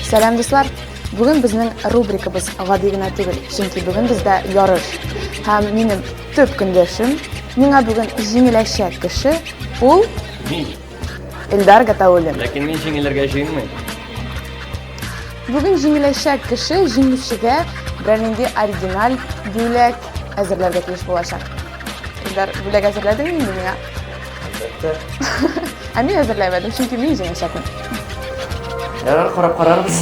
Сәлам дуслар. Бүген безнең рубрикабыз гади гына түгел, чөнки бүген бездә ярыш. Һәм минем төп көндәшем, миңа бүген җиңеләчәк кеше, ул Мин. Илдар Гатауллин. Ләкин мин җиңелергә җыенмыйм. Бүген җиңеләчәк кеше җиңүчегә берәр нинди оригиналь бүләк әзерләргә тиеш булачак. Илдар, бүләк әзерләдеңме инде миңа? Әлбәттә. Ә мин әзерләмәдем, чөнки мин җиңәчәкмен. Ярар, карап карарбыз.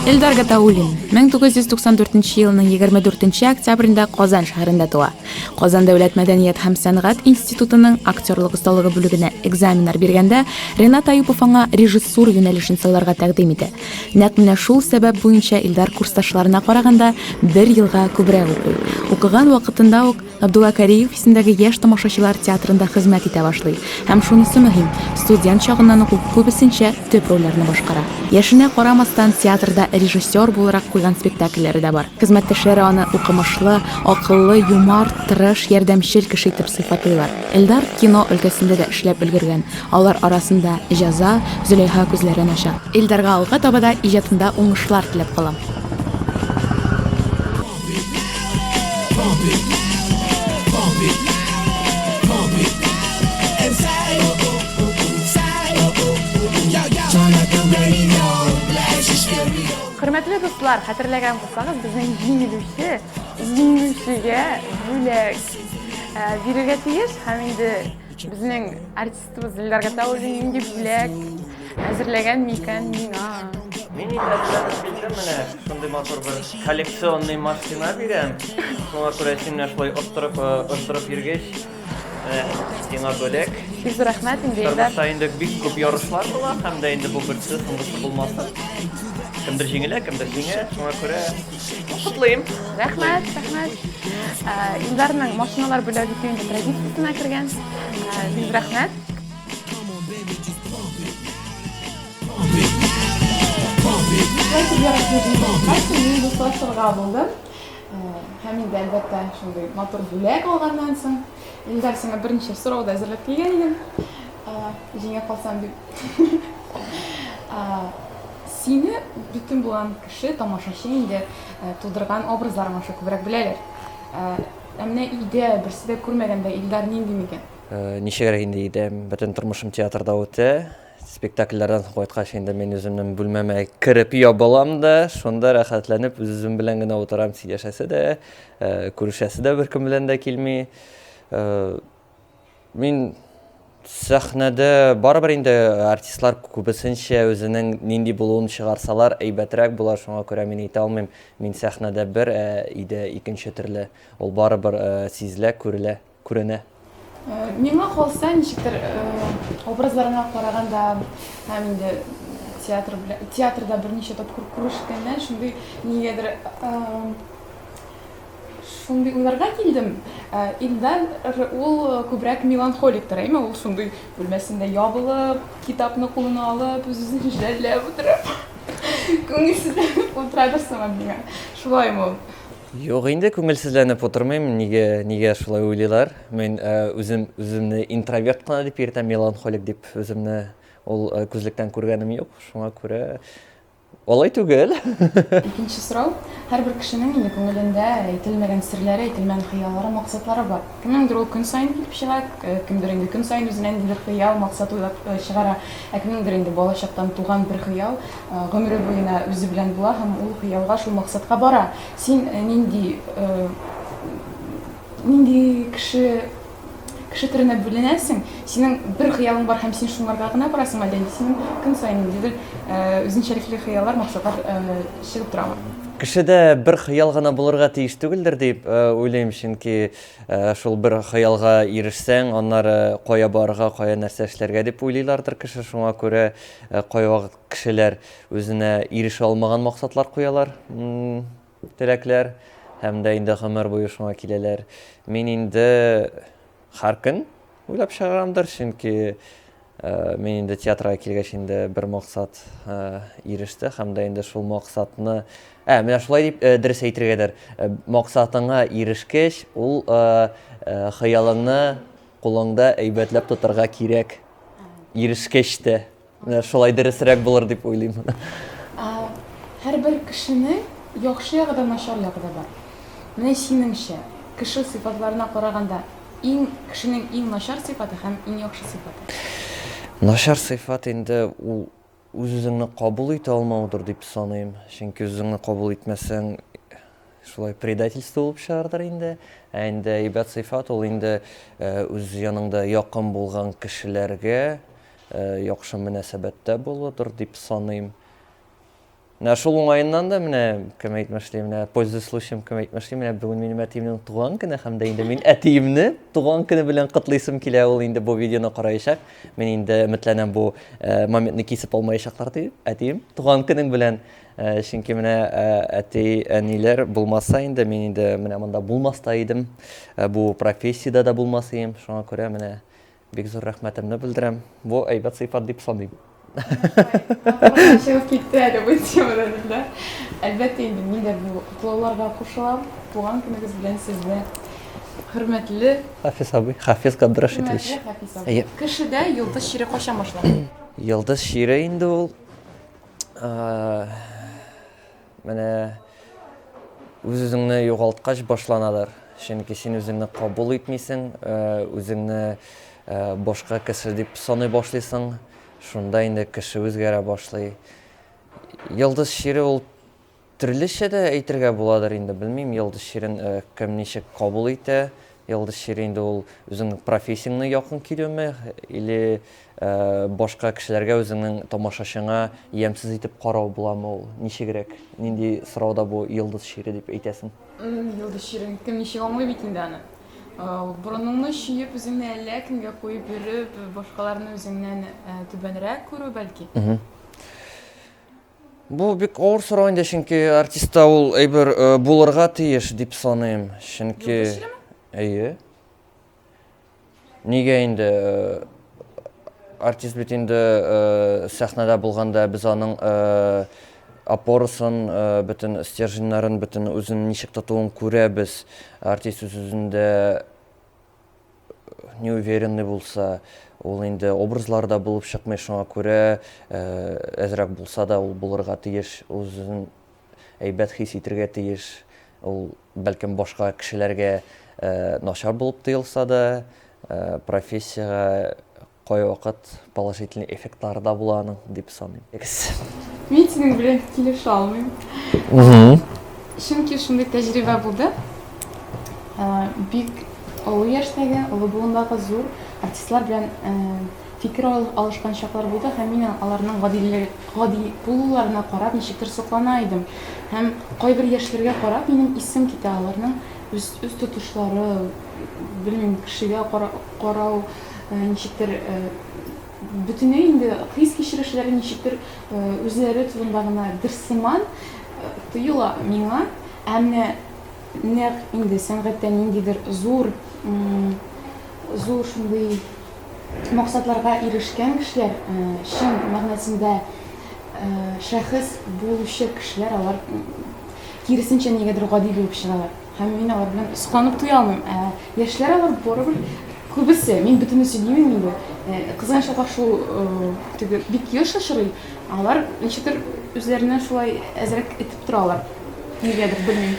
Илдар Гатауллин 1994 елның 24 октябрендә Казан шәһәрендә туа. Казан дәүләт мәдәният һәм сәнгать институтының актерлык осталыгы бүлегенә экзаменнар биргәндә Ренат Аюпов аңа режиссур юнәлешен сайларга тәкъдим итә. Нәкъ менә шул сәбәп буенча Илдар курсташларына караганда 1 елга күбрәк укый. Укыган вакытында ук Абдулла Кариев исемендәге яшь тамашачылар театрында хезмәт итә башлый. Һәм шунысы мөһим, студент чагыннан ук күбесенчә төп рольләрне башкара. Яшенә карамастан театрда режиссер буларак куйган спектакльләре дә бар. Хезмәттәшләре аны укымышлы, акыллы, юмарт, тырыш, ярдәмчел кеше итеп сыйфатлыйлар. Илдар кино өлкәсендә дә эшләп өлгергән. Алар арасында Ижаза, Зөләйха күзләре наша. Илдарга алга таба да иҗатында уңышлар теләп калам. Хөрмәтле дуслар, хәтерләгән булсагыз, безнең җиңүчегә бүләк бирергә тиеш. Һәм инде безнең артистыбыз Илдар Гатауллин нинди бүләк әзерләгән микән миңа? Мин инде әзерләп килдем менә. Шундый матур бер коллекционный машина бирәм. Шуңа күрә син шулай оттырып йөргәч, сиңа бүләк. Бик рәхмәт инде Илдар. Тормышта инде бик күп ярышлар була, һәм дә инде бу берсе соңгысы булмасын. Кемдер җиңелә, кемдер җиңә, шуңа күрә котлыйм. Рәхмәт. Илдарның машиналар бүләк итү инде традициясенә кергән. Бик рәхмәт. Мин дуслашырга булдым. Һәм инде әлбәттә шундый матур бүләк алганнан соң Илдар, сиңа берничә сорау да әзерләп килгән идем. Җиңә калсам дип. Сине бөтен булган кеше, тамашачы инде тудырган образларың аша күбрәк беләләр. Менә өйдә берсе дә күрмәгәндә Илдар нинди микән? Ничегрәк инде идем, бөтен тормышым театрда үтә. Спектакльләрдән кайткач инде мин үземнең бүлмәмә кереп ябылам да, шунда рәхәтләнеп үзем белән генә утырам, сөйләшәсе дә, күрешәсе дә беркем белән дә килми. Мин сәхнәдә барыбер инде артистлар күбесенчә үзенең нинди булуын чыгарсалар, әйбәтрәк була, шуңа күрә мин әйтә алмыйм. Мин сәхнәдә бер, өйдә икенче төрле. Ул барыбер сизелә, күренә. Миңа калса, ничектер образларына караганда һәм инде театрда берничә тапкыр күрешкәннән шундый нигәдер шундый уйларга килдем. Илдар ул күбрәк меланхоликтыр, әйме? Ул шундый бүлмәсендә ябылып, китапны кулына алып, үзен җәлләп утырып, күңелсезләнеп утырадыр сыман миңа. Шулаймы ул? Юк, инде күңелсезләнеп утырмыйм. Нигә шулай уйлыйлар? Мин үземне интроверт кына дип йөртәм, меланхолик дип үземне ул күзлектән күргәнем юк. Шуңа күрә алай түгел. Икенче сорау. Һәрбер кешенең инде күңелендә әйтелмәгән серләре, әйтелмәгән хыяллары, максатлары бар. Кемнеңдер ул көн саен килеп чыга, кемдер инде көн саен үзенә ниндидер хыял, максат уйлап чыгара, кемнеңдер инде балачактан туган бер хыял гомере буена үзе белән була һәм ул хыялга, шул максатка бара. Син нинди кеше төренә бүленәсең, синең бер хыялың бар һәм син шуңарга гына барасың, әллә синең көн саен ниндидер үзенчәлекле хыяллар, максатлар чыгып торамы? Кешедә бер хыял гына булырга тиеш түгелдер дип уйлыйм, чөнки шул бер хыялга ирешсәң, аннары кая барырга, кая нәрсә эшләргә дип уйлыйлардыр кеше. Шуңа күрә кайвакыт кешеләр үзенә ирешә алмаган максатлар куялар, теләкләр, һәм дә инде гомер буе шуңа киләләр. Мин инде һәр көн уйлап чыгарамдыр, чөнки Мен инде театрга килгәч инде бер максат иреште һәм дә инде шул максатны менә шулай дип дөрес әйтергәдер. Максатыңа ирешкәч, ул хыялыңны кулыңда әйбәтләп тотарга кирәк. Ирешкәч тә. Менә шулай дөресрәк булыр дип уйлыйм. Һәрбер кешенең яхшы ягы да, начар ягы да бар. Менә синеңчә, кеше сыйфатларына караганда, кешенең иң начар сыйфаты һәм иң яхшы сыйфаты? Начар сыйфат инде ул үз-үзеңне кабул итә алмаудыр дип саныйм. Чөнки үзеңне кабул итмәсәң, шулай предательство булып чыгардыр инде. Инде әйбәт сыйфат ул инде үз яныңда якын булган кешеләргә яхшы мөнәсәбәттә булудыр дип саныйм. Менә шул уңайыннан да менә кем әйтмешли, менә пользуясь случаем кем әйтмешли, менә бүген минем әтиемнең туган көне һәм дә инде мин әтиемне туган көне белән котлыйсым килә, ул инде бу видеоны караячак. Мин инде өметләнәм бу моментны кисеп алмаячаклар дип, әтием туган көнең белән. Чөнки менә әти, әниләр булмаса инде мин инде менә монда булмас та идем. Бу профессиядә дә булмас идем. Шуңа күрә менә бик зур рәхмәтемне белдерәм. Бу әйбәт сыйфат дип саныйм. Чыгып китте әле бу темадан да. Әлбәттә инде мин дә бу котлауларга кушылам. Туган көнегез белән сезне. Хөрмәтле Хафиз абый, Хафиз Габдрашитович. Кешедә йолдыз чире качан башлана? Йолдыз чире инде ул менә үз-үзеңне югалткач башланадыр. Чөнки син үзеңне кабул итмисең, үзеңне башка кеше дип саный башлыйсың. Шунда инде кеше үзгәрә башлый. Йолдыз чире ул төрлечә дә әйтергә буладыр инде, белмим, йолдыз чирен кем ничек кабул итә. Йолдыз чире инде ул үзеңнең профессияңны якын килүме, или башка кешеләргә үзеңнең тамашачыңа ямсыз итеп карау буламы ул? Ничегрәк? Нинди сорауда бу йолдыз чире дип әйтәсең? Йолдыз чирен кем ничек аңлый бит инде аны. Борыныңны чөеп, үзеңне әллә кемгә куеп йөреп, башкаларны үзеңнән түбәнрәк күрү бәлки. Бу бик авыр сорау инде, чөнки артистта ул әйбер булырга тиеш дип саныйм. Чөнки нигә инде артист бит инде сәхнәдә булганда без аның опорасын, бөтен стерженьнарын, бөтен үзен ничек тотуын күрәбез. Артист үз-үзендә неуверенный булса, ул инде образларда булып чыкмый, шуңа күрә әзрәк булса да ул булырга тиеш, үзен әйбәт хис итәргә тиеш. Ул бәлкем башка кешеләргә начар булып тоелса да, профессияга кай вакыт положительный эффектлары да була аның дип саныйм. Мин синең белән килешә алмыйм. Чөнки шундый тәҗрибә булды. Бик олы яшьтәге, олы буындагы зур артистлар белән фикер алышкан чаклар булды һәм мин аларның гади булуларына карап ничектер соклана идем. Һәм кайбер яшьләргә карап минем исем китә, аларның үз тотышлары, белмим, кешегә карау ничектер бөтенләй инде хис кичерешләре ничектер үзләре турында гына бер сыман тоела миңа. Әмма нәкъ инде сәнгатьтә ниндидер зур шундый максатларга ирешкән кешеләр, чын мәгънәсендә шәхес булучы кешеләр, алар киресенчә нигәдер гади булып чыгалар. Һәм мин алар белән сокланып туя алмыйм. Яшьләр алар барыбер күбесе, мин бөтенне сөйләмим инде. Кызганча шул бик яшь ашырый. Алар ничектер үзләренә шулай әзрәк итеп торалар. Нигәдер белмим.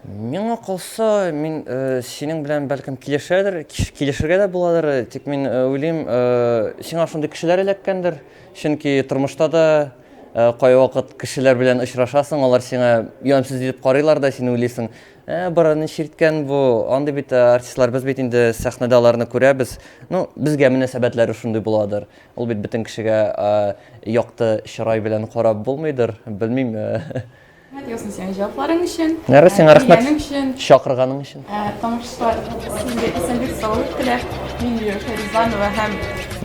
Миңа калса, мин синең белән бәлкем килешергә дә буладыр, тик мин уйлыйм, сиңа шундый кешеләр эләккәндер, чөнки тормышта да кай вакыт кешеләр белән очрашасың, алар сиңа ямсыз итеп карыйлар да, син уйлыйсың, бараны чирткән бу, андый бит артистлар, без бит инде сәхнәдә аларны күрәбез. Безгә мөнәсәбәтләре шундый буладыр. Ул бит бөтен кешегә якты чырай белән карап булмыйдыр, белмим. Ясны син җавапларың өчен. Сиңа рәхмәт. Чакырганың өчен. Тамашачылар сезгә исәнлек, саулык теләп, мин Фәризанова һәм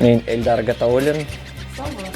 мин Эльдар Гатауллин. Сау булыгыз.